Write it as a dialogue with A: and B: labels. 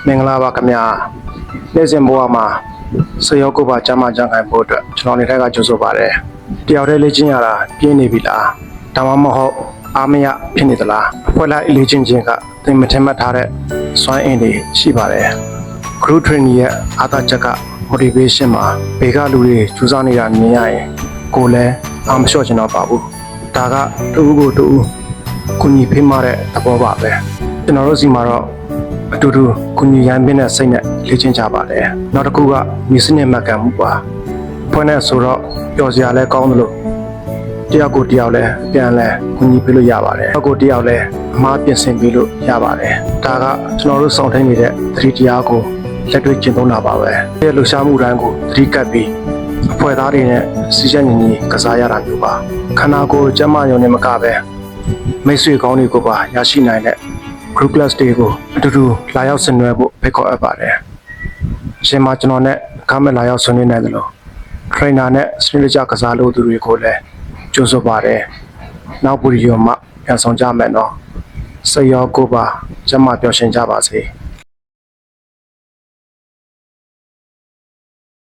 A: မင်္ဂလာပါခင်ဗျာနေ့စဉ်ဘဝမှာစေရောကိုပါကျမ်းမာကြံခိုင်ဖို့အတွက်ကျွန်တော်နေထိုင်ကကြိုးဆိုပါတယ်တယောက်တည်းလေ့ကျင့်ရတာပြင်းနေပြီလားဒါမှမဟုတ်အားမရဖြစ်နေသလားအဖွဲ့လိုက်လေ့ကျင့်ခြင်းကသင်မထင်မှတ်ထားတဲ့စွမ်းအင်တွေရှိပါတယ် group training ရဲ့အားသာချက်က motivation မှာဘေကလူတွေကြိုးစားနေတာမြင်ရရင်ကိုယ်လည်းအားမလျှော့ချင်တော့ပါဘူးဒါကတူဦးကိုတူဦးကိုညီဖေးမတဲ့သဘောပါပဲကျွန်တော်တို့စီမှာတော့အတူတူကိုညီရန်ပင်းတဲ့စိတ်နဲ့လေ့ကျင့်ကြပါတယ်နောက်တစ်ခုကမြေစနစ်မှတ်ကံမှုပါဖွင့်တဲ့ဆိုတော့ပျော်စရာလည်းကောင်းသလိုတယောက်ကိုတယောက်လည်းပြန်လဲကိုညီဖေးလို့ရပါတယ်တယောက်ကိုတယောက်လည်းအမှားပြင်ဆင်ပေးလို့ရပါတယ်ဒါကကျွန်တော်တို့စောင့်ထိန်နေတဲ့သတိတရားကိုလက်တွေ့ကျင့်သုံးတာပါပဲဒီလှူရှားမှုတိုင်းကိုသတိကပ်ပြီးအဖွဲ့သားတွေနဲ့စီချက်ညီညီကစားရတာမျိုးပါခန္ဓာကိုယ်ကျန်းမာရုံနဲ့မကပဲမိတ်ဆွေကောင်းတွေကိုပါရရှိနိုင်တဲ့ group class တွေကိုအတူတူလာရောက်ဆင်နွှဲဖို့ဖိတ်ခေါ်အပ်ပါတယ်။ရှင်မကျွန်တော်နဲ့ကားမဲ့လာရောက်ဆွေးနွေးနိုင်တယ်လို့ trainer နဲ့စနစ်တကျကစားလို့သူတွေကိုလည်းကြိုးစားပါတယ်။နောက်ပူရီရောမှပြန်ဆောင်ကြမယ်နော်။စိတ်ရောကိုယ်ပါကျန်းမာပျော်ရွှင်ကြပါစေ။